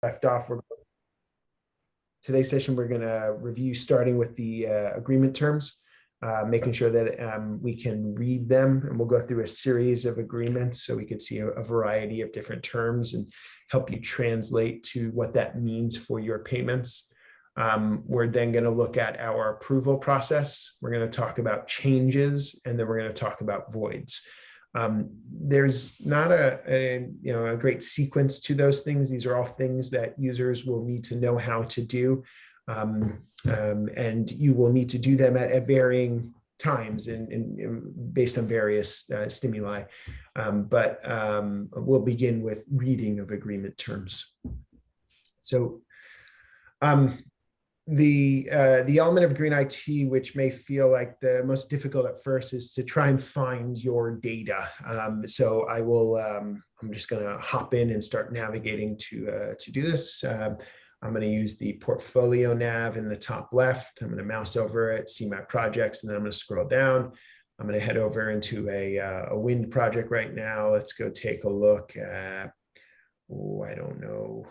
left off. Today's session, we're going to review starting with the agreement terms, making sure that we can read them, and we'll go through a series of agreements so we could see a variety of different terms and help you translate to what that means for your payments. We're then going to look at our approval process. We're going to talk about changes, and then we're going to talk about voids. There's not a great sequence to those things. These are all things that users will need to know how to do, and you will need to do them at varying times and based on various stimuli. But we'll begin with reading of agreement terms. So the element of Green IT, which may feel like the most difficult at first, is to try and find your data. So I will, I'm just going to hop in and start navigating to do this. I'm going to use the portfolio nav in the top left. I'm going to mouse over it, see my projects, and then I'm going to scroll down. I'm going to head over into a wind project right now. Let's go take a look at, I don't know.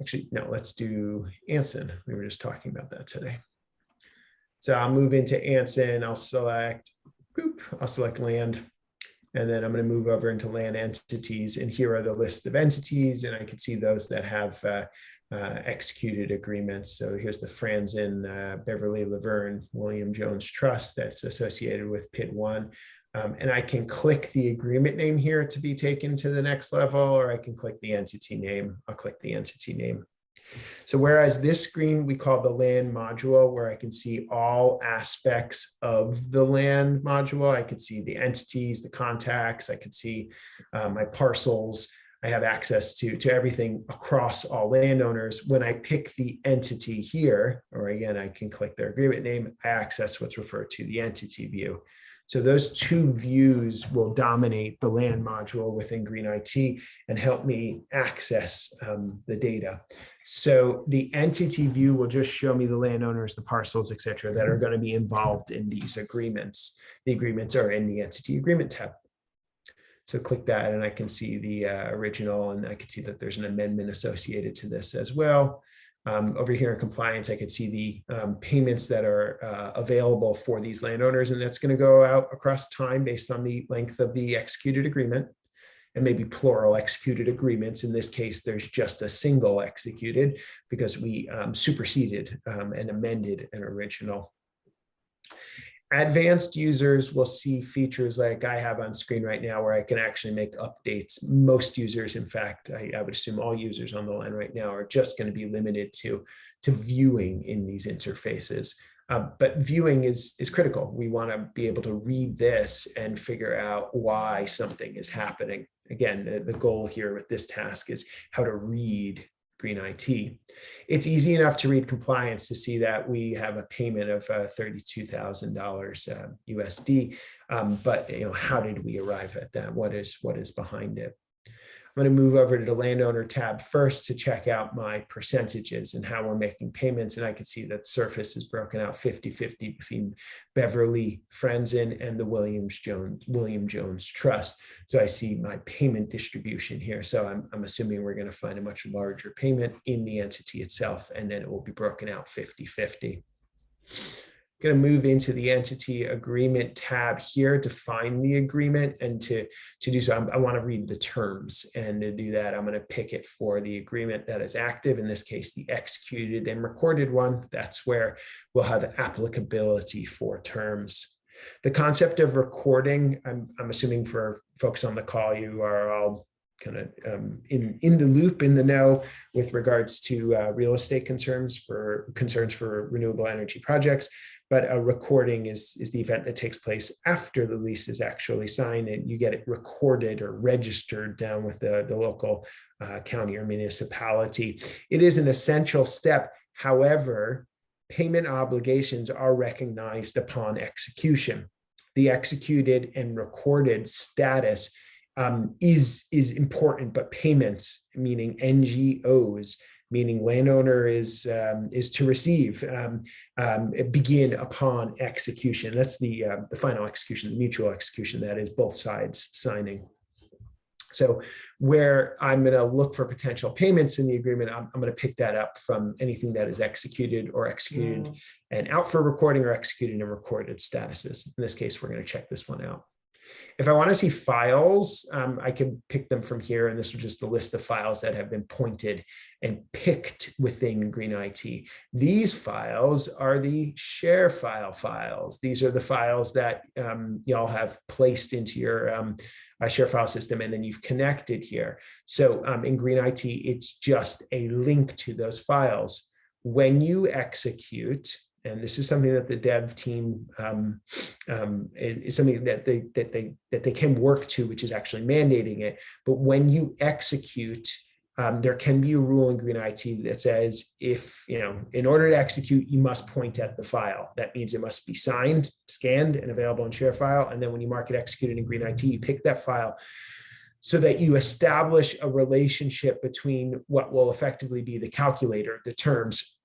Actually, no, let's do Anson. We were just talking about that today. So I'll move into Anson. I'll select land. And then I'm going to move over into land entities. And here are the list of entities. And I can see those that have executed agreements. So here's the Franzen, Beverly Laverne, William Jones Trust that's associated with PID 1. And I can click the agreement name here to be taken to the next level, or I can click the entity name. I'll click the entity name. So whereas this screen we call the land module, where I can see all aspects of the land module, I could see the entities, the contacts, I could see my parcels. I have access to everything across all landowners. When I pick the entity here, or again, I can click their agreement name, I access what's referred to the entity view. So those two views will dominate the land module within Green IT and help me access the data. So the entity view will just show me the landowners, the parcels, et cetera, that are going to be involved in these agreements. The agreements are in the entity agreement tab. So click that and I can see the original, and I can see that there's an amendment associated to this as well. Over here in compliance, I could see the payments that are available for these landowners, and that's going to go out across time based on the length of the executed agreement, and maybe plural executed agreements. In this case, there's just a single executed because we superseded and amended an original. Advanced users will see features like I have on screen right now, where I can actually make updates. Most users, in fact, I would assume all users on the line right now, are just going to be limited to viewing in these interfaces. But viewing is critical. We want to be able to read this and figure out why something is happening. Again, the goal here with this task is how to read Green IT. It's easy enough to read compliance to see that we have a payment of $32,000 USD, but how did we arrive at that? What is behind it? I'm going to move over to the landowner tab first to check out my percentages and how we're making payments. And I can see that Surface is broken out 50-50 between Beverly Franzen and the William Jones Trust. So I see my payment distribution here. So I'm assuming we're going to find a much larger payment in the entity itself, and then it will be broken out 50-50. Going to move into the entity agreement tab here to find the agreement, and to do so, I want to read the terms, and to do that, I'm going to pick it for the agreement that is active, in this case, the executed and recorded one. That's where we'll have applicability for terms. The concept of recording, I'm assuming for folks on the call, you are all kind of in the loop, in the know with regards to real estate concerns for renewable energy projects. But a recording is the event that takes place after the lease is actually signed, and you get it recorded or registered down with the local county or municipality. It is an essential step. However, payment obligations are recognized upon execution. The executed and recorded status is important, but payments, meaning NGOs, meaning landowner is to receive, begin upon execution. That's the final execution, the mutual execution, that is both sides signing. So Where I'm going to look for potential payments in the agreement, I'm going to pick that up from anything that is executed or executed and out for recording or executed and recorded statuses. In this case, we're going to check this one out. If I want to see files, I can pick them from here. And this is just a list of files that have been pointed and picked within Green IT. These files are the share file files. These are the files that y'all have placed into your share file system, and then you've connected here. So in Green IT, it's just a link to those files. When you execute, and this is something that the dev team is something that they can work to, which is actually mandating it. But when you execute, there can be a rule in Green IT that says if, in order to execute, you must point at the file. That means it must be signed, scanned, and available in share file. And then when you mark it executed in Green IT, you pick that file so that you establish a relationship between what will effectively be the calculator, the terms,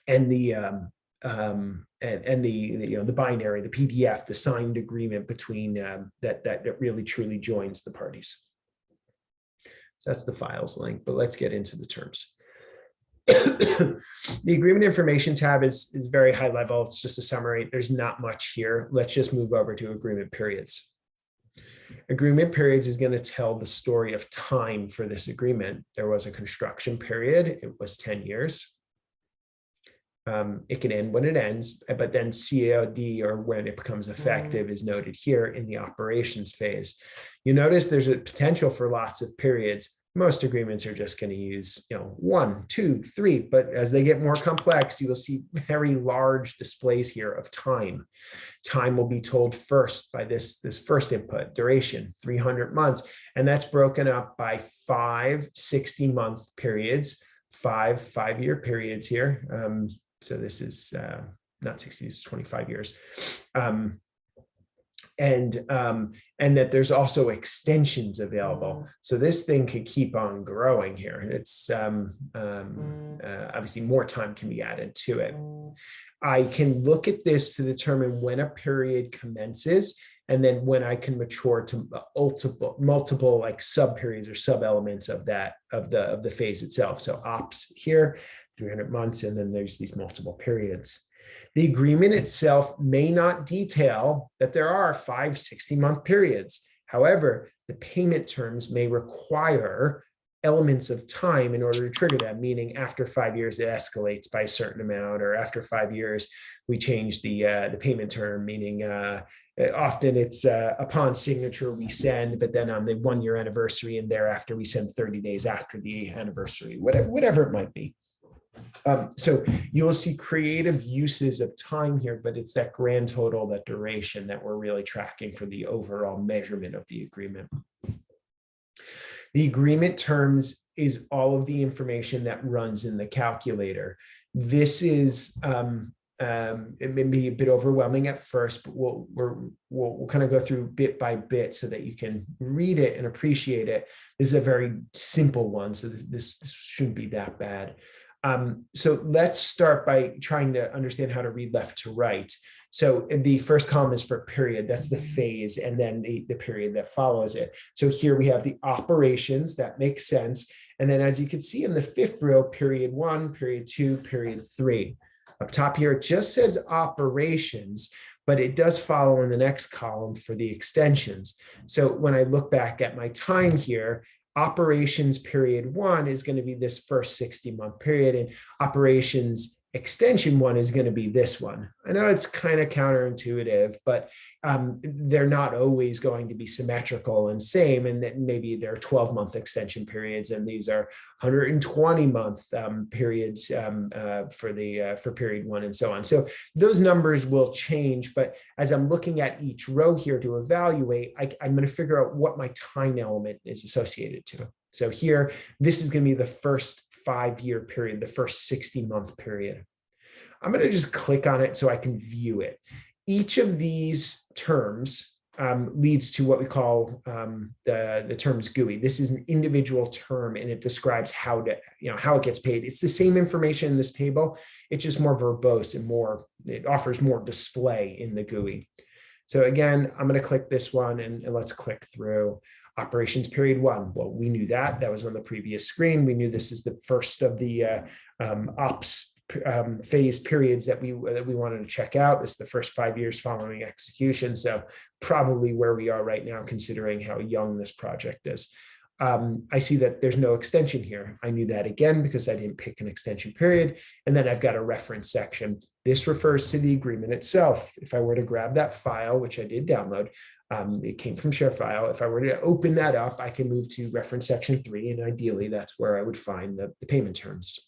and the the binary, the PDF, the signed agreement between that really truly joins the parties. So that's the files link, but let's get into the terms. The agreement information tab is very high level. It's just a summary. There's not much here. Let's just move over to agreement periods. Agreement periods is going to tell the story of time for this agreement. There was a construction period. It was 10 years. It can end when it ends, but then COD, or when it becomes effective, is noted here in the operations phase. You notice there's a potential for lots of periods. Most agreements are just going to use 1, 2, 3, but as they get more complex, you will see very large displays here of time. Time will be told first by this first input, duration, 300 months, and that's broken up by 5 60-month periods, 5 5-year periods here. So this is not 60, it's 25 years. And that there's also extensions available. So this thing could keep on growing here. It's obviously more time can be added to it. I can look at this to determine when a period commences, and then when I can mature to multiple like sub periods or sub elements of that of the phase itself. So ops here, 300 months, and then there's these multiple periods. The agreement itself may not detail that there are 5 60-month periods. However, the payment terms may require elements of time in order to trigger that, meaning after 5 years, it escalates by a certain amount, or after 5 years, we change the payment term, meaning often it's upon signature we send, but then on the 1-year anniversary and thereafter, we send 30 days after the anniversary, whatever it might be. So you will see creative uses of time here, but it's that grand total, that duration, that we're really tracking for the overall measurement of the agreement. The agreement terms is all of the information that runs in the calculator. This is, it may be a bit overwhelming at first, but we'll kind of go through bit by bit so that you can read it and appreciate it. This is a very simple one, so this shouldn't be that bad. So let's start by trying to understand how to read left to right. So the first column is for period, that's the phase, and then the period that follows it. So here we have the operations, that makes sense. And then as you can see in the 5th row, period 1, period 2, period 3. Up top here, it just says operations, but it does follow in the next column for the extensions. So when I look back at my time here, operations period 1 is going to be this first 60-month period, and operations extension 1 is going to be this one. I know it's kind of counterintuitive, but they're not always going to be symmetrical and same, and that maybe there are 12-month extension periods, and these are 120-month periods for period 1, and so on. So those numbers will change, but as I'm looking at each row here to evaluate, I'm going to figure out what my time element is associated to. So here, this is going to be the first 5-year period, the first 60-month period. I'm going to just click on it so I can view it. Each of these terms leads to what we call the terms GUI. This is an individual term, and it describes how it gets paid. It's the same information in this table. It's just more verbose and it offers more display in the GUI. So again, I'm going to click this one, and let's click through. Operations period 1. Well, we knew that. That was on the previous screen. We knew this is the first of the ops phase periods that we wanted to check out. This is the first 5 years following execution. So probably where we are right now, considering how young this project is. I see that there's no extension here. I knew that again because I didn't pick an extension period. And then I've got a reference section. This refers to the agreement itself. If I were to grab that file, which I did download, it came from ShareFile. If I were to open that up, I can move to reference section 3, and ideally that's where I would find the payment terms.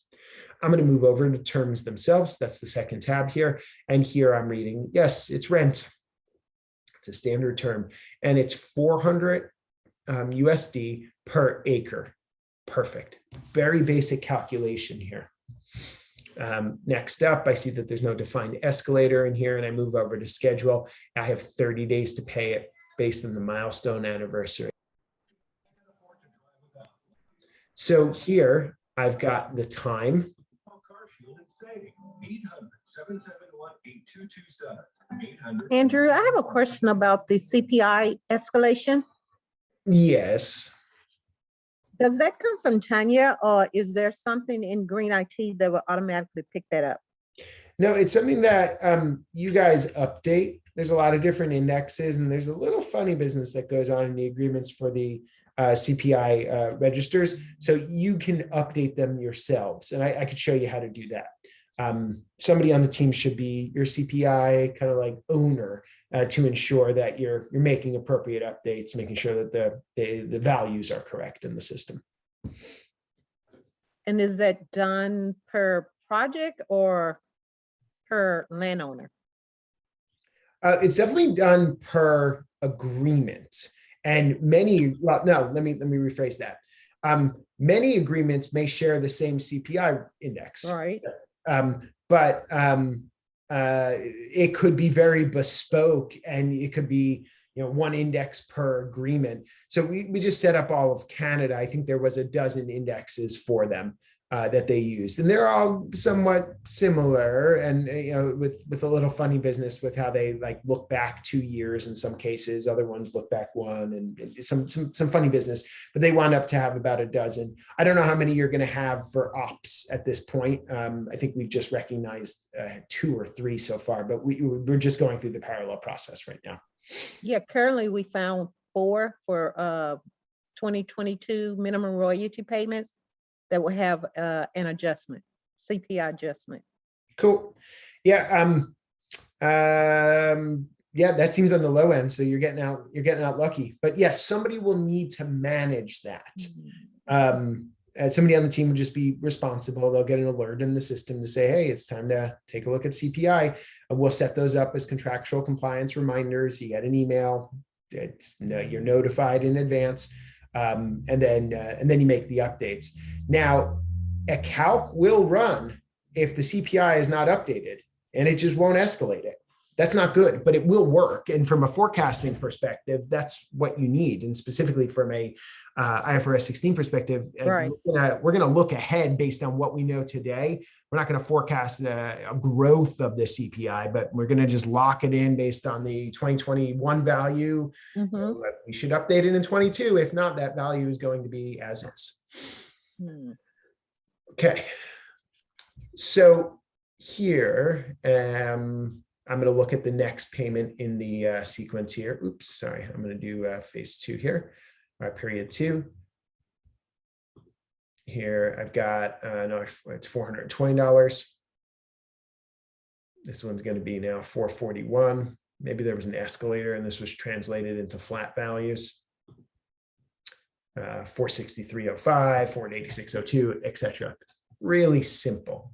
I'm going to move over to terms themselves. That's the second tab here. And here I'm reading, yes, it's rent. It's a standard term, and it's 400 USD per acre. Perfect. Very basic calculation here. Next up, I see that there's no defined escalator in here, and I move over to schedule. I have 30 days to pay it based on the milestone anniversary. So here I've got the time. Andrew, I have a question about the CPI escalation. Yes. Does that come from Tanya, or is there something in Green IT that will automatically pick that up? No, it's something that you guys update. There's a lot of different indexes, and there's a little funny business that goes on in the agreements for the CPI registers. So you can update them yourselves, and I could show you how to do that. Somebody on the team should be your CPI kind of like owner to ensure that you're making appropriate updates, making sure that the values are correct in the system. And is that done per project or per landowner? It's definitely done per agreement, and many. Well, no, let me rephrase that. Many agreements may share the same CPI index, Right. But it could be very bespoke, and it could be one index per agreement. So we just set up all of Canada. I think there was a dozen indexes for them that they used, and they're all somewhat similar. And with a little funny business with how they like look back 2 years in some cases, other ones look back 1, and some funny business. But they wound up to have about a dozen. I don't know how many you're going to have for ops at this point. I think we've just recognized 2 or 3 so far, but we're just going through the parallel process right now. Yeah, currently we found 4 for 2022 minimum royalty payments that will have an adjustment, CPI adjustment. Cool. Yeah. Yeah, that seems on the low end. So you're getting out lucky. But yes, somebody will need to manage that. And somebody on the team would just be responsible. They'll get an alert in the system to say, hey, it's time to take a look at CPI. And we'll set those up as contractual compliance reminders. You get an email. You're notified in advance. And then you make the updates. Now, a calc will run if the CPI is not updated, and it just won't escalate it. That's not good, but it will work. And from a forecasting perspective, that's what you need. And specifically from a IFRS 16 perspective, right. We're going to look ahead based on what we know today. We're not going to forecast a growth of the CPI, but we're going to just lock it in based on the 2021 value. Mm-hmm. We should update it in 22. If not, that value is going to be as is. Okay. So here, I'm going to look at the next payment in the sequence here. Oops, sorry. I'm going to do phase 2 here, period 2. Here I've got, no, it's $420. This one's going to be now $441. Maybe there was an escalator and this was translated into flat values. $463.05, $486.02, etc. Really simple.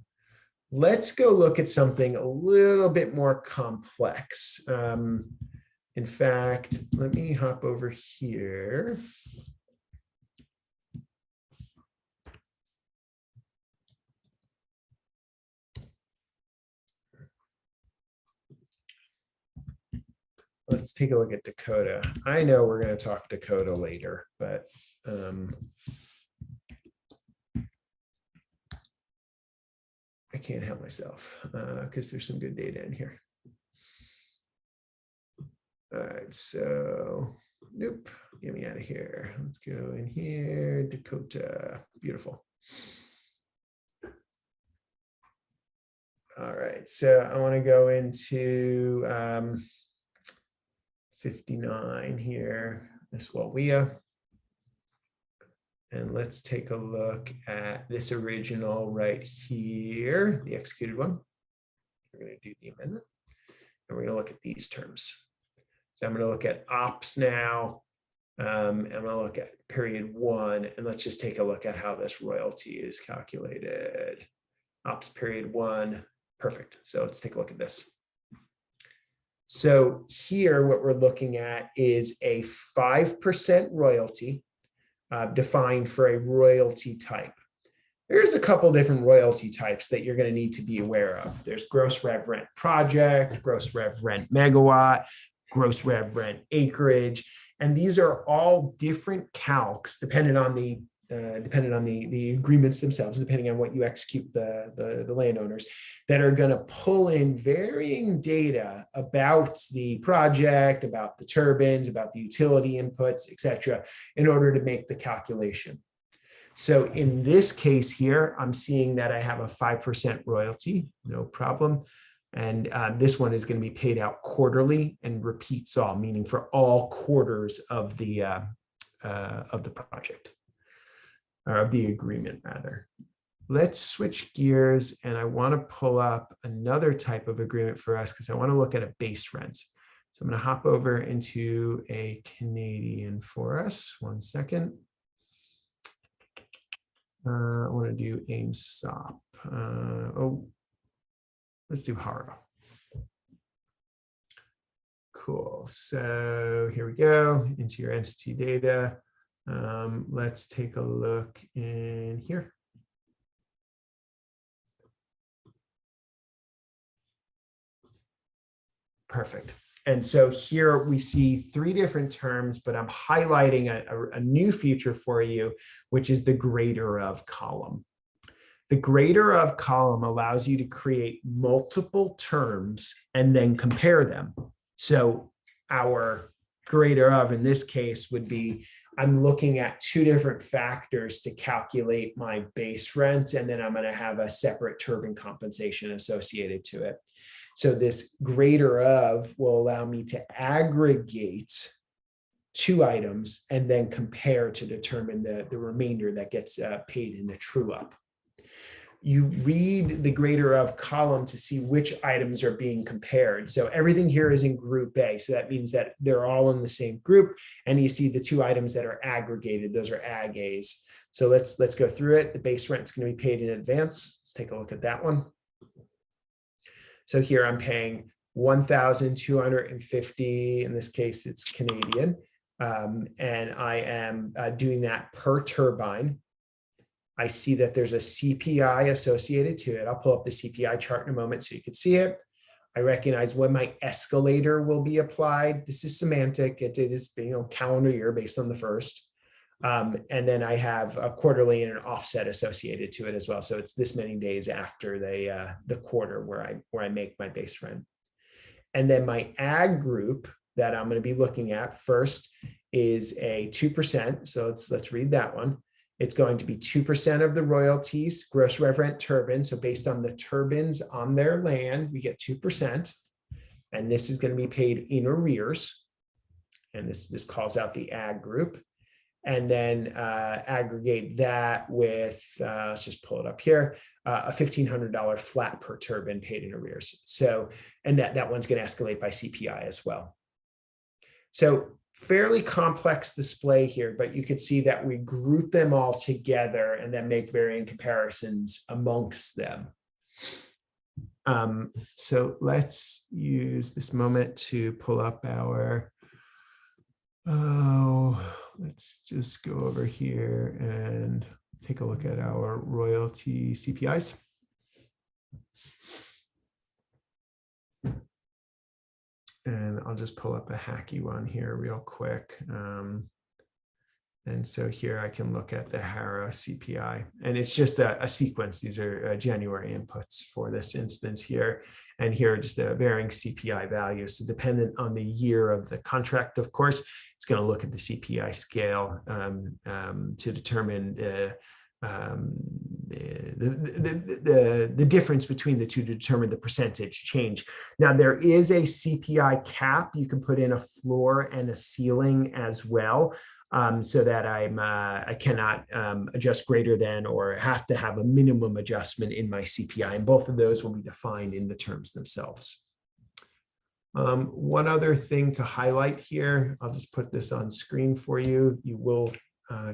Let's go look at something a little bit more complex. In fact, let me hop over here. Let's take a look at Dakota. I know we're going to talk Dakota later, but I can't help myself because there's some good data in here. All right, so Nope. Get me out of here. Let's go in here. Dakota. Beautiful. All right. So I want to go into 59 here, this Walwea. And let's take a look at this original right here, the executed one. We're going to do the amendment. And we're going to look at these terms. So I'm going to look at ops now. I'm going to look at period 1, and let's just take a look at how this royalty is calculated. Ops period 1, perfect. So let's take a look at this. So here, what we're looking at is a 5% royalty defined for a royalty type. There's a couple different royalty types that you're going to need to be aware of. There's gross rev rent project, gross rev rent megawatt, gross rev rent acreage, and these are all different calcs depending on the agreements themselves, depending on what you execute the landowners, that are going to pull in varying data about the project, about the turbines, about the utility inputs, etc., in order to make the calculation. So in this case here, I'm seeing that I have a 5% royalty, no problem. And this one is going to be paid out quarterly and repeats all, meaning for all quarters of the project, or of the agreement rather. Let's switch gears, and I want to pull up another type of agreement for us because I want to look at a base rent. So I'm going to hop over into a Canadian for us. 1 second. I want to do AIM-SOP. Let's do Haro. Cool. So here we go into your entity data. Let's take a look in here. Perfect. And so here we see 3 different terms, but I'm highlighting a new feature for you, which is the greater of column. The greater of column allows you to create multiple terms and then compare them. So our greater of in this case would be, I'm looking at 2 different factors to calculate my base rent, and then I'm going to have a separate turbine compensation associated to it. So this greater of will allow me to aggregate 2 items and then compare to determine the remainder that gets paid in a true up. You read the greater of column to see which items are being compared. So everything here is in group A. So that means that they're all in the same group. And you see the 2 items that are aggregated, those are Ag A's. So let's go through it. The base rent is going to be paid in advance. Let's take a look at that one. So here I'm paying 1,250. In this case, it's Canadian. And I am doing that per turbine. I see that there's a CPI associated to it. I'll pull up the CPI chart in a moment so you can see it. I recognize when my escalator will be applied. This is semantic. It is, calendar year based on the first. And then I have a quarterly and an offset associated to it as well. So it's this many days after the quarter where I make my base rent. And then my ag group that I'm going to be looking at first is a 2%. So let's read that one. It's going to be 2% of the royalties, gross rev rent turbine. So based on the turbines on their land, we get 2%. And this is going to be paid in arrears. And this calls out the ag group. And then aggregate that with, let's just pull it up here, a $1,500 flat per turbine paid in arrears. So, and that one's going to escalate by CPI as well. So fairly complex display here, but you can see that we group them all together and then make varying comparisons amongst them. So let's use this moment to pull up our, let's just go over here and take a look at our royalty CPIs. And I'll just pull up a hacky one here real quick. And so here I can look at the Haro CPI, and it's just a sequence. These are January inputs for this instance here. And here are just a varying CPI value. So dependent on the year of the contract, of course, it's going to look at the CPI scale to determine the difference between the two to determine the percentage change. Now, there is a CPI cap. You can put in a floor and a ceiling as well, so that I cannot adjust greater than or have to have a minimum adjustment in my CPI. And both of those will be defined in the terms themselves. One other thing to highlight here, I'll just put this on screen for you. You will,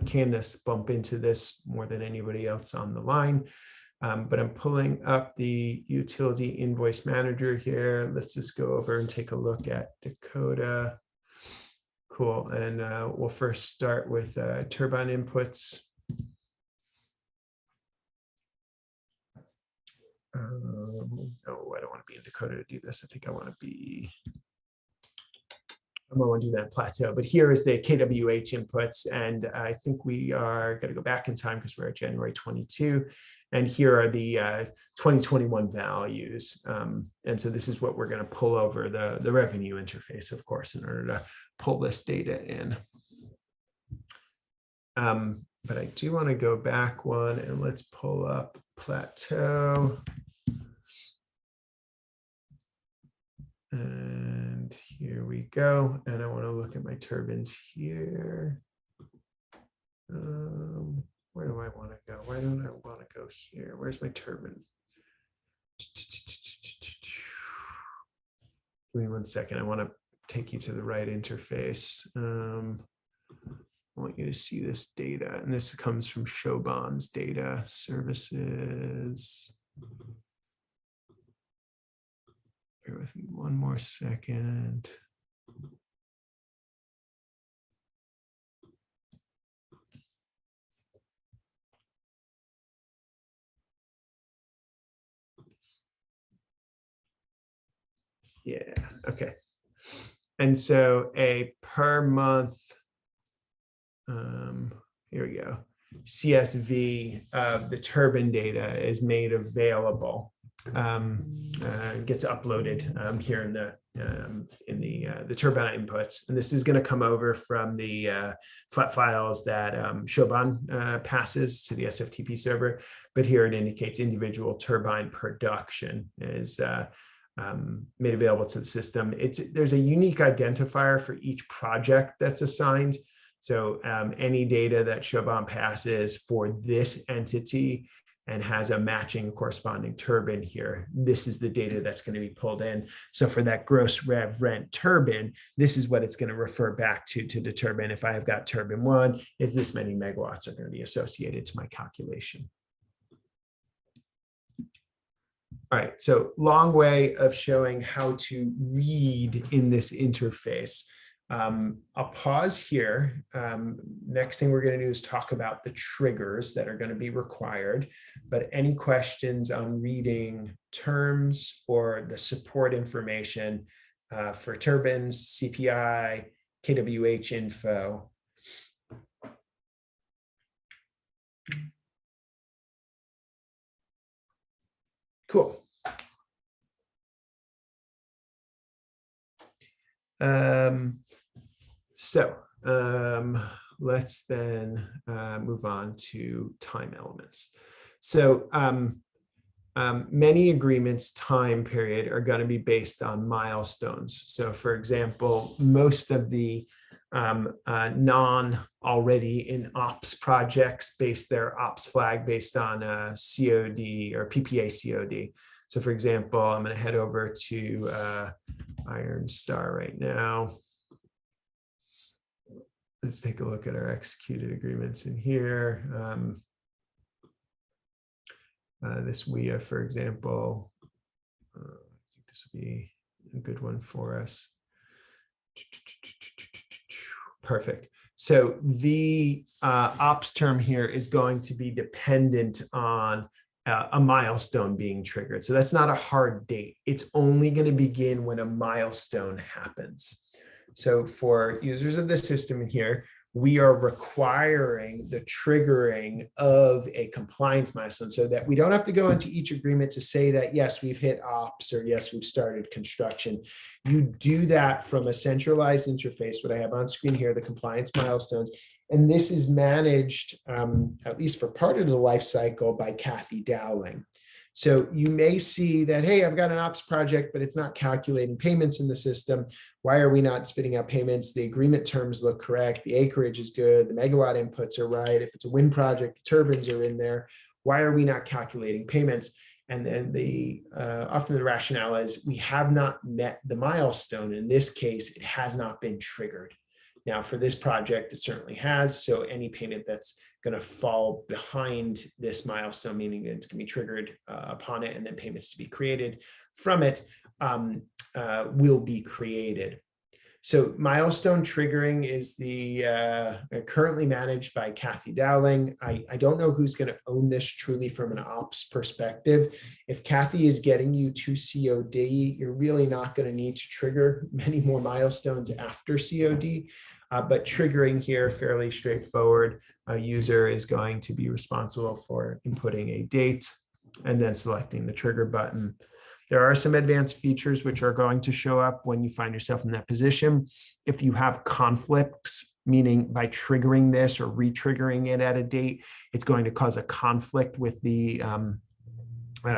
Candace, bump into this more than anybody else on the line. But I'm pulling up the utility invoice manager here. Let's just go over and take a look at Dakota. Cool. And we'll first start with turbine inputs. No, I don't want to be in Dakota to do this. I think I want to be, I want to do that plateau. But here is the KWH inputs. And I think we are going to go back in time because we're at January 22. And here are the 2021 values. And so this is what we're going to pull over the revenue interface, of course, in order to pull this data in. But I do want to go back one and let's pull up plateau. And here we go. And I want to look at my turbines here. Where do I want to go? Why don't I want to go here? Where's my turbine? Give me 1 second. I want to take you to the right interface. I want you to see this data. And this comes from Shobhan's data services. Bear with me 1 more second. Yeah, okay. And so a per month, here we go, CSV of the turbine data is made available, gets uploaded here in the turbine inputs. And this is going to come over from the flat files that Shobhan passes to the SFTP server. But here it indicates individual turbine production is made available to the system. There's a unique identifier for each project that's assigned. So any data that Shobhan passes for this entity and has a matching corresponding turbine here, this is the data that's going to be pulled in. So for that gross rev rent turbine, this is what it's going to refer back to determine if I have got turbine 1, if this many megawatts are going to be associated to my calculation. All right, so long way of showing how to read in this interface. I'll pause here. Next thing we're going to do is talk about the triggers that are going to be required. But any questions on reading terms or the support information for turbines, CPI, KWH info? Cool. Let's then move on to time elements. So many agreements time period are going to be based on milestones. So for example, most of the non already in ops projects base their ops flag based on COD or PPA COD. So for example, I'm going to head over to Iron Star right now. Let's take a look at our executed agreements in here. This WIA, for example, I think this would be a good one for us. Perfect. So the ops term here is going to be dependent on a milestone being triggered. So that's not a hard date. It's only going to begin when a milestone happens. So for users of the system in here, we are requiring the triggering of a compliance milestone so that we don't have to go into each agreement to say that, yes, we've hit ops or yes, we've started construction. You do that from a centralized interface, what I have on screen here, the compliance milestones. And this is managed, at least for part of the life cycle, by Kathy Dowling. So you may see that, hey, I've got an ops project, but it's not calculating payments in the system. Why are we not spitting out payments? The agreement terms look correct. The acreage is good. The megawatt inputs are right. If it's a wind project, the turbines are in there. Why are we not calculating payments? And then often the rationale is we have not met the milestone. In this case, it has not been triggered. Now, for this project, it certainly has. So any payment that's going to fall behind this milestone, meaning it's going to be triggered upon it, and then payments to be created from it will be created. So milestone triggering is currently managed by Kathy Dowling. I don't know who's going to own this truly from an ops perspective. If Kathy is getting you to COD, you're really not going to need to trigger many more milestones after COD. But triggering here, fairly straightforward. A user is going to be responsible for inputting a date and then selecting the trigger button. There are some advanced features which are going to show up when you find yourself in that position. If you have conflicts, meaning by triggering this or re-triggering it at a date, it's going to cause a conflict with the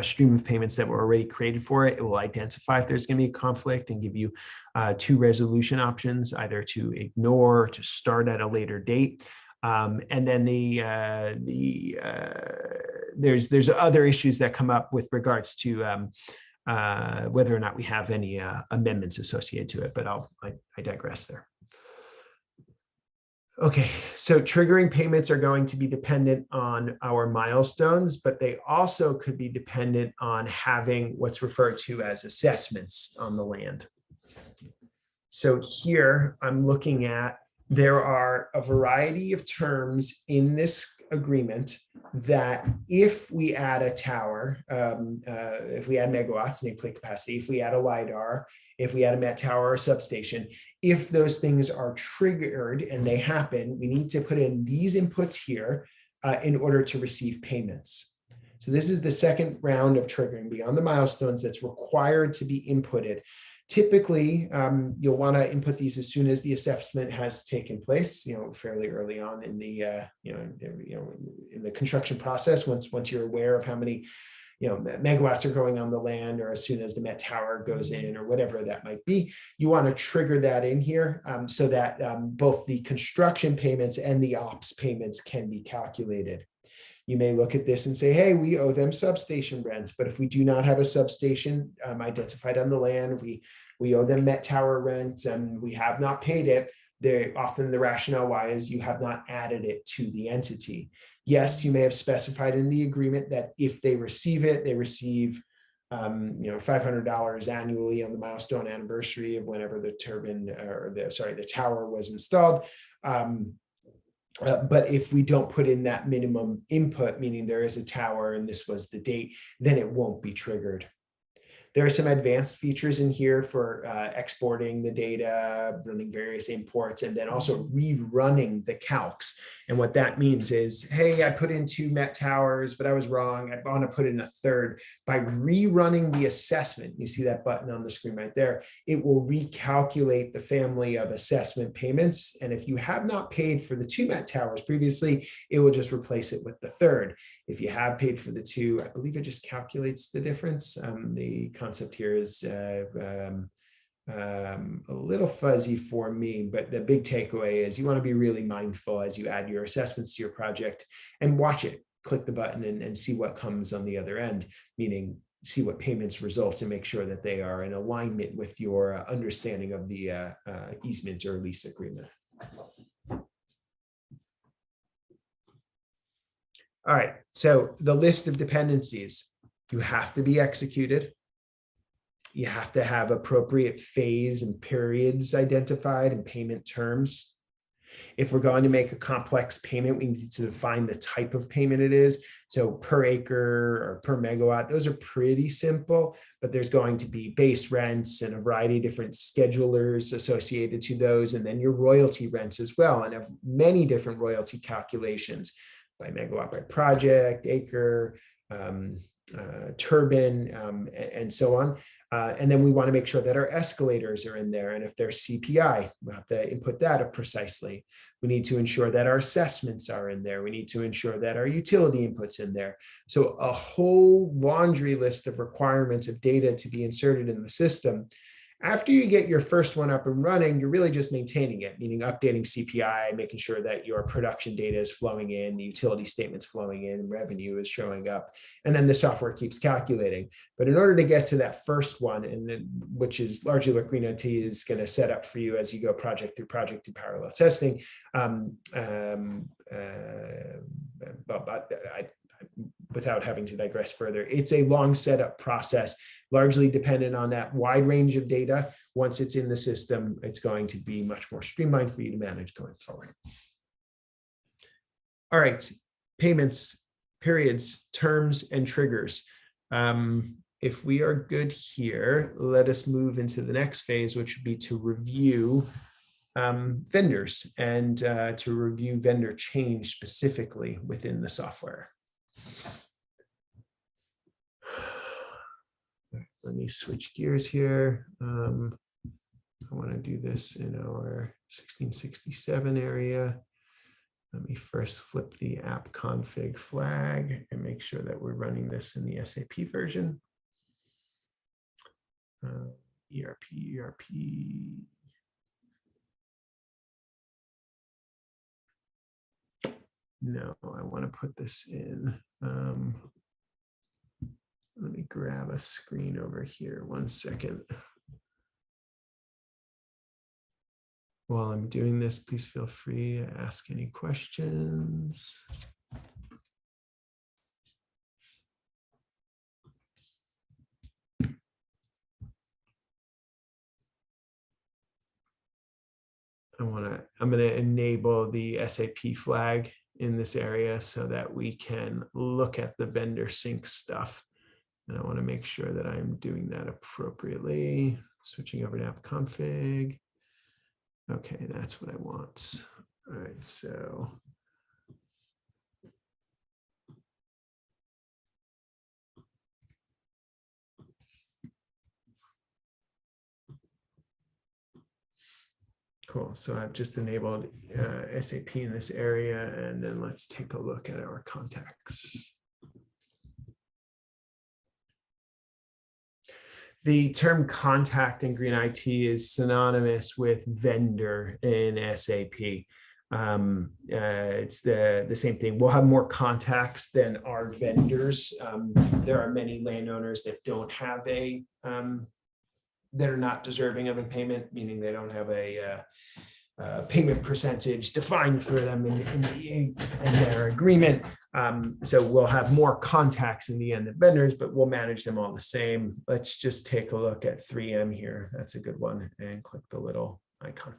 stream of payments that were already created for it. It will identify if there's going to be a conflict and give you two resolution options, either to ignore or to start at a later date. And then there's other issues that come up with regards to whether or not we have any amendments associated to it, but I digress there. Okay, so triggering payments are going to be dependent on our milestones, but they also could be dependent on having what's referred to as assessments on the land. So here I'm looking at, there are a variety of terms in this agreement that if we add a tower, if we add megawatts, nameplate capacity, if we add a LiDAR, if we add a Met Tower or substation, if those things are triggered and they happen, we need to put in these inputs here in order to receive payments. So this is the second round of triggering beyond the milestones that's required to be inputted. Typically, you'll want to input these as soon as the assessment has taken place, fairly early on in the, in the construction process, once you're aware of how many megawatts are going on the land, or as soon as the Met Tower goes in, or whatever that might be, you want to trigger that in here so that both the construction payments and the ops payments can be calculated. You may look at this and say, hey, we owe them substation rent, but if we do not have a substation identified on the land, we owe them Met Tower rent and we have not paid it, often the rationale why is you have not added it to the entity. Yes, you may have specified in the agreement that if they receive it, they receive $500 annually on the milestone anniversary of whenever the the tower was installed. But if we don't put in that minimum input, meaning there is a tower and this was the date, then it won't be triggered. There are some advanced features in here for exporting the data, running various imports, and then also rerunning the calcs. And what that means is, hey, I put in 2 Met Towers, but I was wrong. I want to put in a third. By rerunning the assessment, you see that button on the screen right there, it will recalculate the family of assessment payments. And if you have not paid for the 2 Met Towers previously, it will just replace it with the third. If you have paid for the 2, I believe it just calculates the difference. The concept here is a little fuzzy for me, but the big takeaway is you want to be really mindful as you add your assessments to your project and watch it. Click the button and see what comes on the other end, meaning see what payments result and make sure that they are in alignment with your understanding of the easement or lease agreement. All right, so the list of dependencies, you have to be executed. You have to have appropriate phase and periods identified and payment terms. If we're going to make a complex payment, we need to define the type of payment it is. So per acre or per megawatt, those are pretty simple, but there's going to be base rents and a variety of different schedulers associated to those, and then your royalty rents as well, and have many different royalty calculations by megawatt, by project, acre, turbine, and so on. And then we want to make sure that our escalators are in there. And if there's CPI, we'll have to input that precisely. We need to ensure that our assessments are in there. We need to ensure that our utility inputs in there. So a whole laundry list of requirements of data to be inserted in the system. After you get your first one up and running, you're really just maintaining it, meaning updating CPI, making sure that your production data is flowing in, the utility statements flowing in, revenue is showing up, and then the software keeps calculating. But in order to get to that first one, and then which is largely what Green IT is going to set up for you as you go project through parallel testing, without having to digress further, it's a long setup process, largely dependent on that wide range of data. Once it's in the system, it's going to be much more streamlined for you to manage going forward. All right, payments, periods, terms, and triggers. If we are good here, let us move into the next phase, which would be to review vendors and to review vendor change specifically within the software. Let me switch gears here. I want to do this in our 1667 area. Let me first flip the app config flag and make sure that we're running this in the SAP version. ERP. No, I want to put this in. Let me grab a screen over here. 1 second. While I'm doing this, please feel free to ask any questions. I'm going to enable the SAP flag in this area so that we can look at the vendor sync stuff. And I want to make sure that I'm doing that appropriately. Switching over to app config. Okay, that's what I want. All right, so. Cool, so I've just enabled SAP in this area, and then let's take a look at our contacts. The term contact in Green IT is synonymous with vendor in SAP. It's the same thing. We'll have more contacts than our vendors. There are many landowners that don't have a, that are not deserving of a payment, meaning they don't have a payment percentage defined for them in their agreement. So we'll have more contacts in the end of vendors, but we'll manage them all the same. Let's just take a look at 3M here. That's a good one. And click the little icon.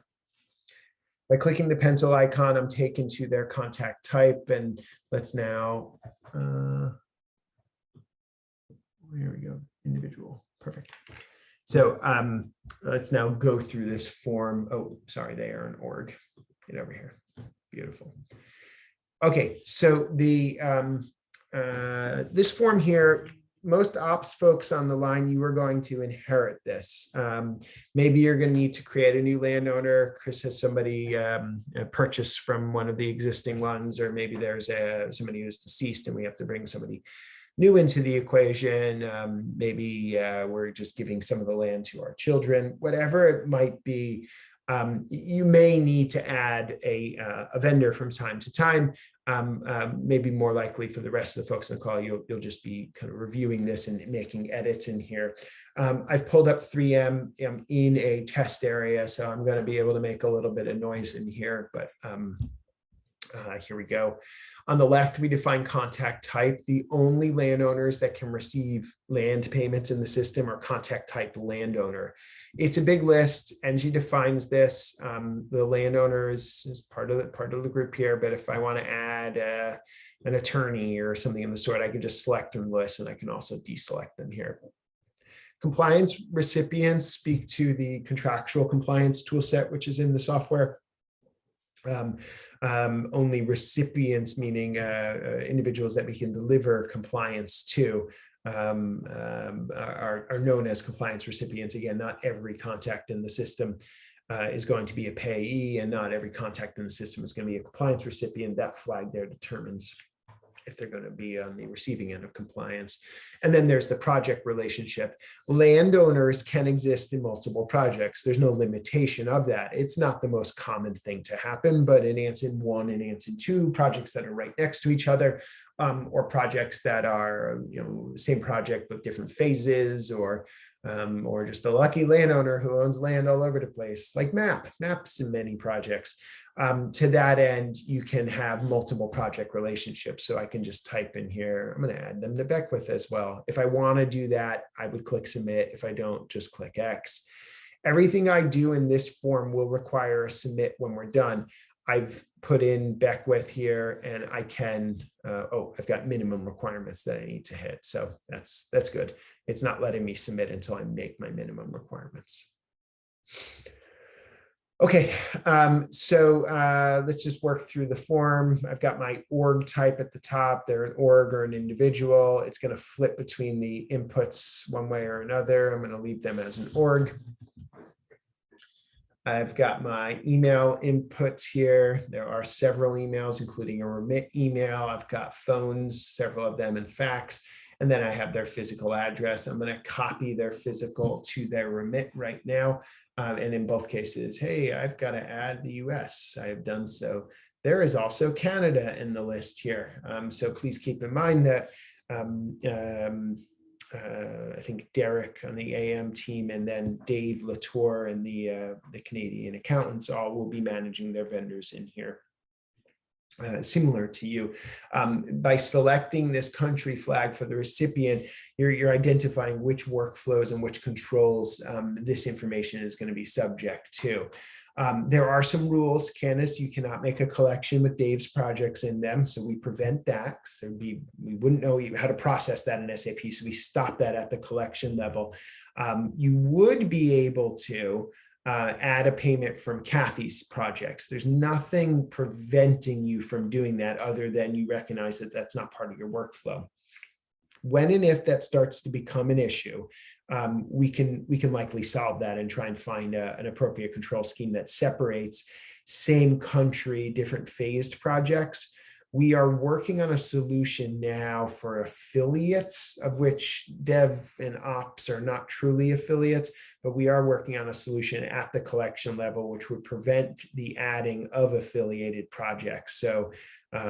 By clicking the pencil icon, I'm taken to their contact type. And let's now, here we go, individual, perfect. So let's now go through this form. Oh, sorry, they are an org. Get over here. Beautiful. Okay, so the this form here, most ops folks on the line, you are going to inherit this. Maybe you're going to need to create a new landowner. Chris has somebody purchase from one of the existing ones, or maybe there's somebody who's deceased and we have to bring somebody new into the equation. Maybe we're just giving some of the land to our children, whatever it might be. You may need to add a vendor from time to time. Maybe more likely for the rest of the folks on the call, you'll just be kind of reviewing this and making edits in here. I've pulled up 3M in a test area, so I'm going to be able to make a little bit of noise in here, but Here we go. On the left, we define contact type. The only landowners that can receive land payments in the system are contact type landowner. It's a big list. ENGIE defines this. The landowner is part of the group here. But if I want to add an attorney or something of the sort, I can just select from the list, and I can also deselect them here. Compliance recipients speak to the contractual compliance toolset, which is in the software. Only recipients, meaning individuals that we can deliver compliance to, are known as compliance recipients. Again, not every contact in the system is going to be a payee, and not every contact in the system is going to be a compliance recipient. That flag there determines if they're going to be on the receiving end of compliance. And then there's the project relationship. Landowners can exist in multiple projects. There's no limitation of that. It's not the most common thing to happen, but in Anson 1 and Anson 2, projects that are right next to each other, or projects that are, same project with different phases, or just a lucky landowner who owns land all over the place, like maps in many projects. To that end, you can have multiple project relationships. So I can just type in here, I'm going to add them to Beckwith as well. If I want to do that, I would click submit. If I don't, just click X. Everything I do in this form will require a submit when we're done. I've put in Beckwith here, and I can, I've got minimum requirements that I need to hit. So that's good. It's not letting me submit until I make my minimum requirements. Okay, so let's just work through the form. I've got my org type at the top. They're an org or an individual. It's going to flip between the inputs one way or another. I'm going to leave them as an org. I've got my email inputs here. There are several emails, including a remit email. I've got phones, several of them, and fax. And then I have their physical address. I'm going to copy their physical to their remit right now. And in both cases, hey, I've got to add the US. I have done so. There is also Canada in the list here. So please keep in mind that I think Derek on the AM team, and then Dave Latour and the Canadian accountants all will be managing their vendors in here. Similar to you. By selecting this country flag for the recipient, you're identifying which workflows and which controls this information is going to be subject to. There are some rules. Candace, you cannot make a collection with Dave's projects in them, so we prevent that, because we wouldn't know how to process that in SAP, so we stop that at the collection level. You would be able to add a payment from Kathy's projects. There's nothing preventing you from doing that other than you recognize that that's not part of your workflow. When and if that starts to become an issue, we can likely solve that and try and find an appropriate control scheme that separates same country, different phased projects. We are working on a solution now for affiliates, of which dev and ops are not truly affiliates, but we are working on a solution at the collection level, which would prevent the adding of affiliated projects. So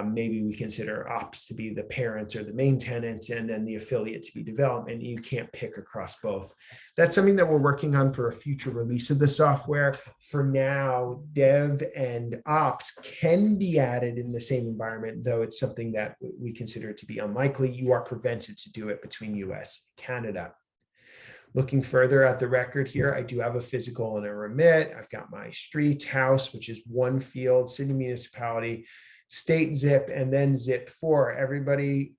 maybe we consider ops to be the parent or the main tenant, and then the affiliate to be development. You can't pick across both. That's something that we're working on for a future release of the software. For now, dev and ops can be added in the same environment, though it's something that we consider to be unlikely. You are prevented to do it between US and Canada. Looking further at the record here, I do have a physical and a remit. I've got my street, house, which is one field, city, municipality, state zip, and then zip 4. Everybody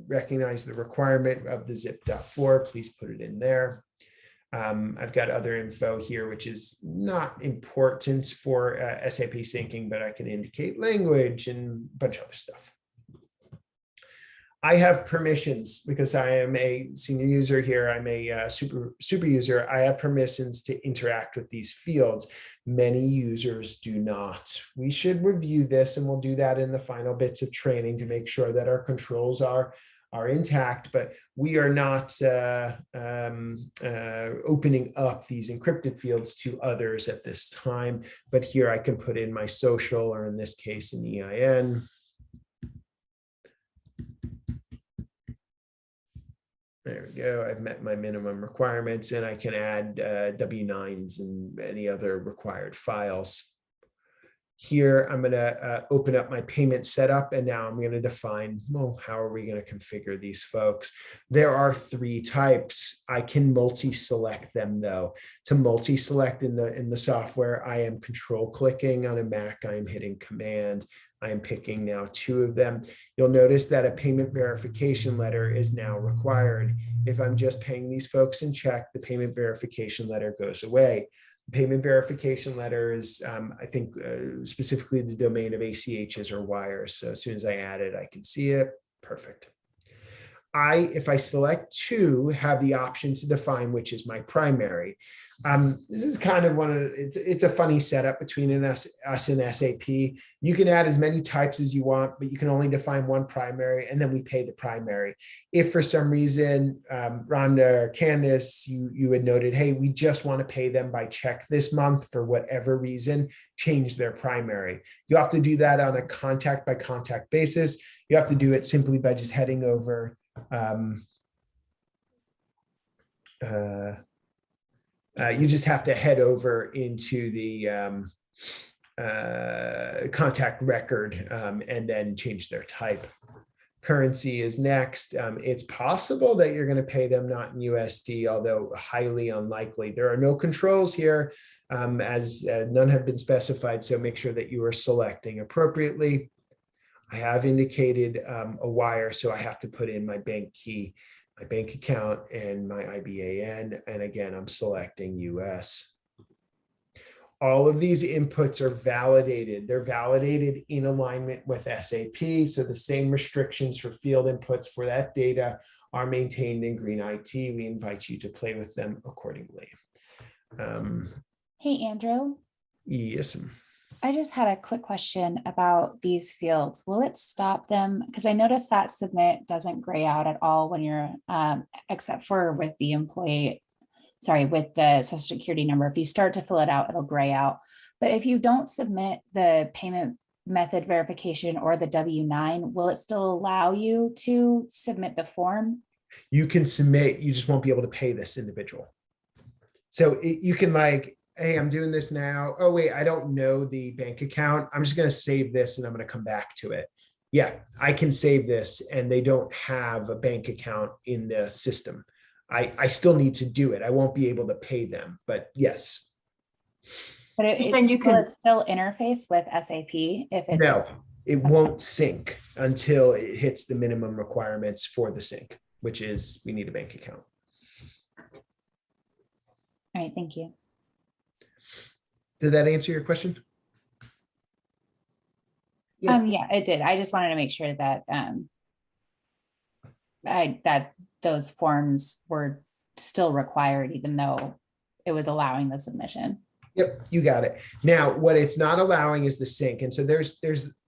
recognize the requirement of the zip.4. Please put it in there. I've got other info here, which is not important for SAP syncing, but I can indicate language and a bunch of other stuff. I have permissions because I am a senior user here. I'm a super user. I have permissions to interact with these fields. Many users do not. We should review this, and we'll do that in the final bits of training to make sure that our controls are intact, but we are not opening up these encrypted fields to others at this time. But here I can put in my social, or in this case, an EIN. There we go. I've met my minimum requirements, and I can add W-9s and any other required files. Here, I'm going to open up my payment setup, and now I'm going to define, well, how are we going to configure these folks? There are 3 types. I can multi-select them though. To multi-select in the software, I am control clicking. On a Mac, I am hitting Command. I am picking now 2 of them. You'll notice that a payment verification letter is now required. If I'm just paying these folks in check, the payment verification letter goes away. Payment verification letter is, I think, specifically the domain of ACHs or wires. So as soon as I add it, I can see it. Perfect. If I select 2, have the option to define which is my primary. This is kind of it's a funny setup between us and SAP. You can add as many types as you want, but you can only define one primary, and then we pay the primary. If for some reason, Rhonda or Candice, you had noted, hey, we just want to pay them by check this month for whatever reason, change their primary. You have to do that on a contact by contact basis. You have to do it simply by just heading over you just have to head over into the contact record and then change their type. Currency is next. It's possible that you're going to pay them not in USD, although highly unlikely. There are no controls here, as none have been specified, so make sure that you are selecting appropriately. I have indicated a wire, so I have to put in my bank key, my bank account, and my IBAN. And again, I'm selecting US. All of these inputs are validated. They're validated in alignment with SAP. So the same restrictions for field inputs for that data are maintained in Green IT. We invite you to play with them accordingly. Hey, Andrew. Yes. I just had a quick question about these fields. Will it stop them? Because I noticed that submit doesn't gray out at all when you're, except for with the employee, sorry, with the social security number. If you start to fill it out, it'll gray out. But if you don't submit the payment method verification or the W-9, will it still allow you to submit the form? You can submit, you just won't be able to pay this individual. So you can like, hey, I'm doing this now. Oh, wait, I don't know the bank account. I'm just going to save this and I'm going to come back to it. Yeah, I can save this and they don't have a bank account in the system. I still need to do it. I won't be able to pay them, but yes. But will it still interface with SAP if it's... No, it won't sync until it hits the minimum requirements for the sync, which is we need a bank account. All right, thank you. Did that answer your question? Yes. Yeah, it did. I just wanted to make sure that that those forms were still required, even though it was allowing the submission. Yep, you got it. Now, what it's not allowing is the sync. And so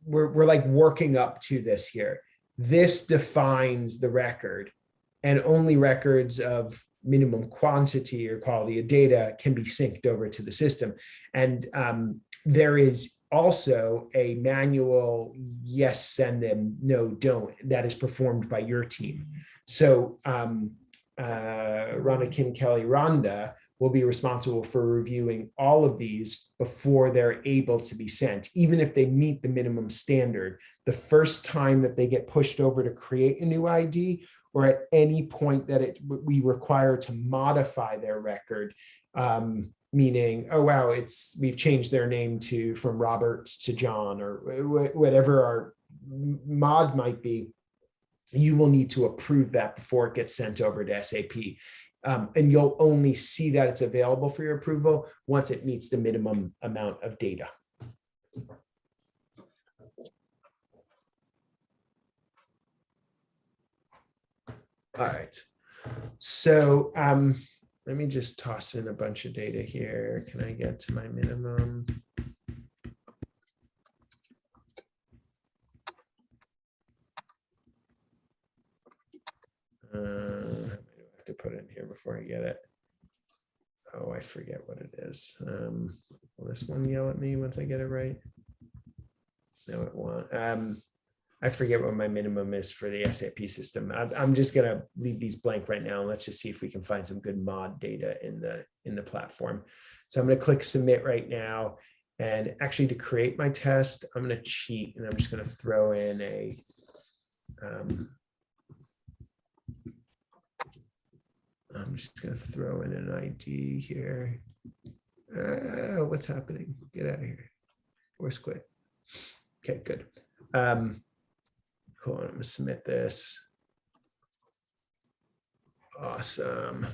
we're like working up to this here. This defines the record, and only records of minimum quantity or quality of data can be synced over to the system. And there is also a manual yes, send them, no, don't, that is performed by your team. So Rhonda, Kim, Kelly, Rhonda will be responsible for reviewing all of these before they're able to be sent, even if they meet the minimum standard. The first time that they get pushed over to create a new ID, or at any point that we require to modify their record, meaning, oh wow, we've changed their name from Roberts to John, or whatever our mod might be, you will need to approve that before it gets sent over to SAP. And you'll only see that it's available for your approval once it meets the minimum amount of data. All right, so let me just toss in a bunch of data here. Can I get to my minimum? I have to put it in here before I get it. Oh, I forget what it is. Will this one yell at me once I get it right? No, it won't. I forget what my minimum is for the SAP system. I'm just going to leave these blank right now. And let's just see if we can find some good mod data in the platform. So I'm going to click submit right now. And actually to create my test, I'm going to cheat and I'm just going to throw in a, I'm just going to throw in an ID here. What's happening? Get out of here. Force quit. Okay, good. Cool. I'm going to submit this. Awesome.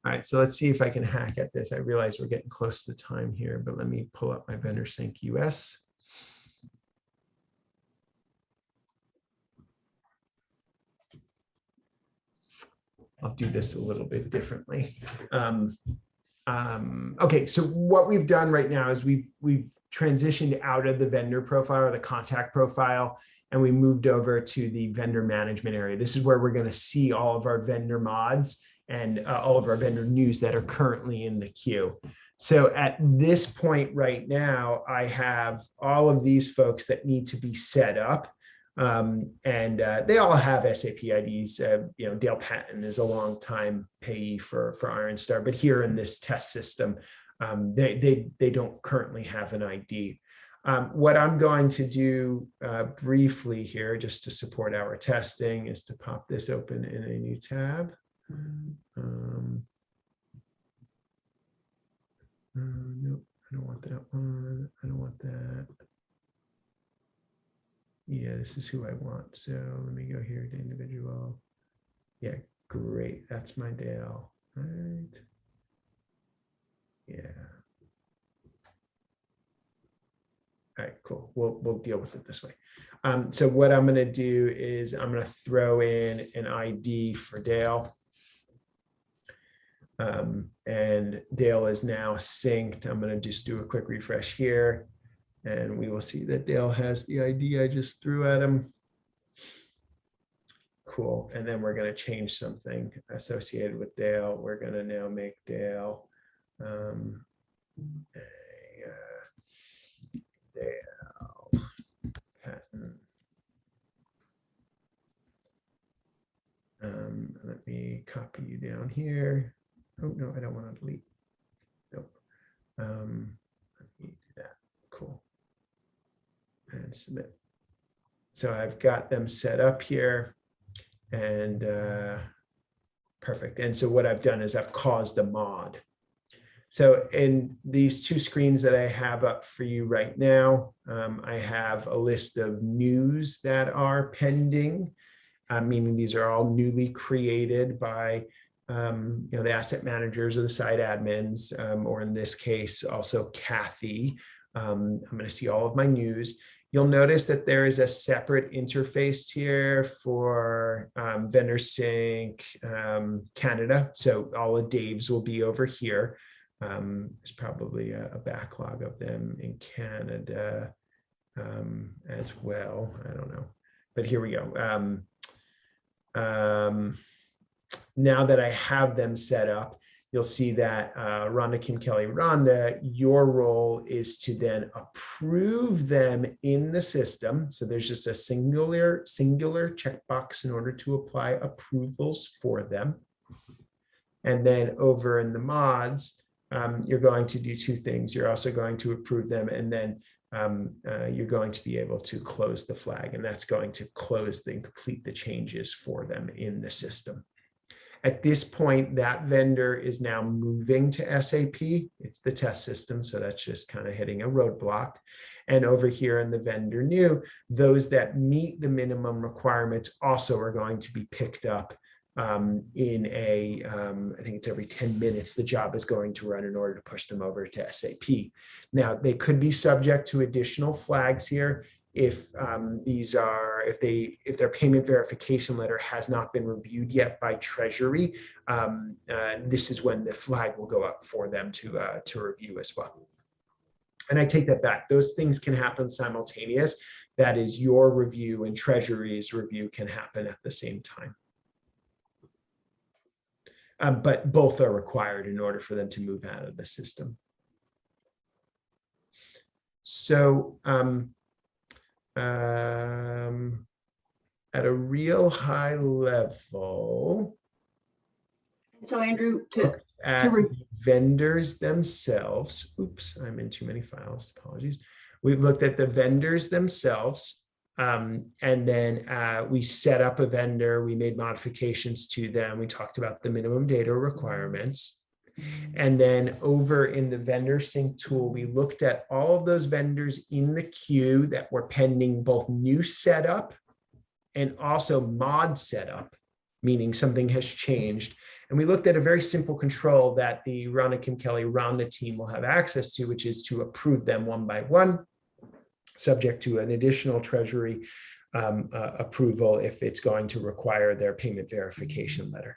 All right, so let's see if I can hack at this. I realize we're getting close to time here, but let me pull up my vendor sync US. I'll do this a little bit differently. Okay, so what we've done right now is we've transitioned out of the vendor profile or the contact profile, and we moved over to the vendor management area. This is where we're going to see all of our vendor mods and all of our vendor news that are currently in the queue. So at this point right now, I have all of these folks that need to be set up. They all have SAP IDs. You know, Dale Patton is a longtime payee for IronStar, but here in this test system, they don't currently have an ID. What I'm going to do briefly here, just to support our testing, is to pop this open in a new tab. Nope, I don't want that one. I don't want that. Yeah, this is who I want. So let me go here to individual. Yeah, great. That's my Dale. All right. Yeah. All right, cool. We'll deal with it this way. So what I'm going to do is I'm going to throw in an ID for Dale. And Dale is now synced. I'm going to just do a quick refresh here. And we will see that Dale has the ID I just threw at him. Cool. And then we're going to change something associated with Dale. We're going to now make Dale Dale Patton. Let me copy you down here. Oh, no, I don't want to delete. Nope. Let me do that. Cool. And submit. So I've got them set up here and perfect. And so what I've done is I've caused a mod. So in these two screens that I have up for you right now, I have a list of news that are pending, meaning these are all newly created by you know, the asset managers or the site admins, or in this case, also Kathy. I'm going to see all of my news. You'll notice that there is a separate interface here for Vendor Sync Canada. So all of Dave's will be over here. There's probably a backlog of them in Canada as well. I don't know, but here we go. Now that I have them set up, you'll see that Rhonda Kim Kelly Rhonda, your role is to then approve them in the system. So there's just a singular checkbox in order to apply approvals for them. And then over in the mods, you're going to do two things. You're also going to approve them, and then you're going to be able to close the flag, and that's going to close and complete the changes for them in the system. At this point, that vendor is now moving to SAP. It's the test system, so that's just kind of hitting a roadblock. And over here in the vendor new, those that meet the minimum requirements also are going to be picked up in a, I think it's every 10 minutes, the job is going to run in order to push them over to SAP. Now, they could be subject to additional flags here. If if their payment verification letter has not been reviewed yet by Treasury, this is when the flag will go up for them to review as well. And I take that back. Those things can happen simultaneous. That is, your review and Treasury's review can happen at the same time. But both are required in order for them to move out of the system. So at a real high level. So Andrew, at the vendors themselves. Oops, I'm in too many files, apologies. We've looked at the vendors themselves. And then we set up a vendor, we made modifications to them. We talked about the minimum data requirements. And then over in the vendor sync tool, we looked at all of those vendors in the queue that were pending both new setup and also mod setup, meaning something has changed. And we looked at a very simple control that the Rhonda, Kim Kelly, Rhonda team will have access to, which is to approve them one by one, subject to an additional Treasury approval if it's going to require their payment verification letter.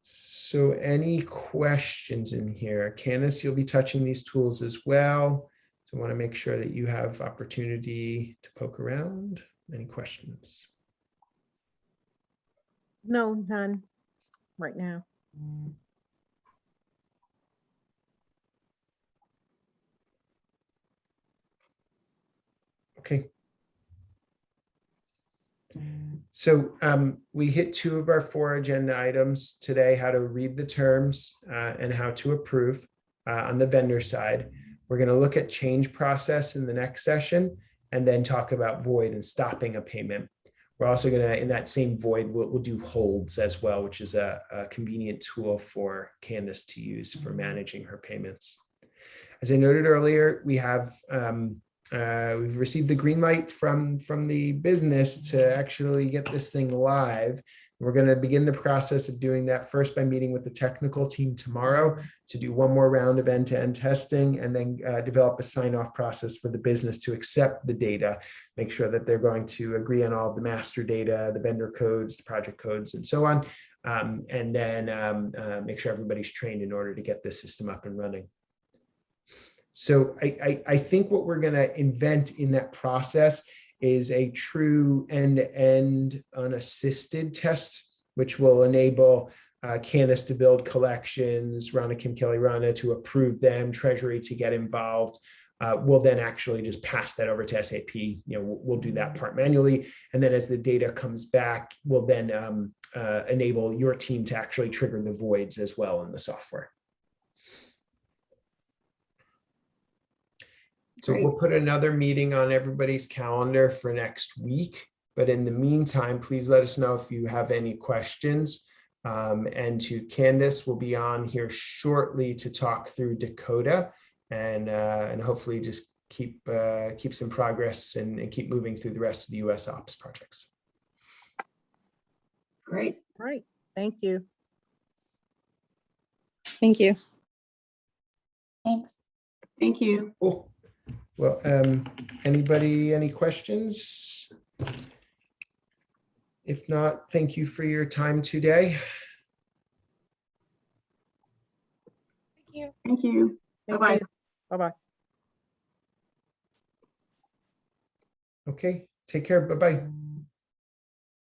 So any questions in here? Candace, you'll be touching these tools as well. So I want to make sure that you have opportunity to poke around. Any questions? No, none right now. Okay. So we hit 2 of our 4 agenda items today: how to read the terms and how to approve on the vendor side. We're going to look at change process in the next session and then talk about void and stopping a payment. We're also going to, in that same void, we'll do holds as well, which is a convenient tool for Candace to use for managing her payments. As I noted earlier, we have we've received the green light from the business to actually get this thing live. We're going to begin the process of doing that first by meeting with the technical team tomorrow to do one more round of end-to-end testing, and then develop a sign-off process for the business to accept the data, make sure that they're going to agree on all of the master data, the vendor codes, the project codes, and so on, and then make sure everybody's trained in order to get this system up and running. So I think what we're going to invent in that process is a true end-to-end unassisted test, which will enable Candace to build collections, Rhonda, Kim Kelly, Rhonda to approve them, Treasury to get involved. We'll then actually just pass that over to SAP. We'll do that part manually. And then as the data comes back, we'll then enable your team to actually trigger the voids as well in the software. So we'll put another meeting on everybody's calendar for next week. But in the meantime, please let us know if you have any questions. And to Candace, we'll be on here shortly to talk through Dakota and hopefully just keep some progress and keep moving through the rest of the US Ops projects. Great. Right. Thank you. Thank you. Thanks. Thank you. Cool. Well, anybody, any questions? If not, thank you for your time today. Thank you. Thank you. Thank Bye-bye. you. Bye-bye. Okay, take care. Bye-bye.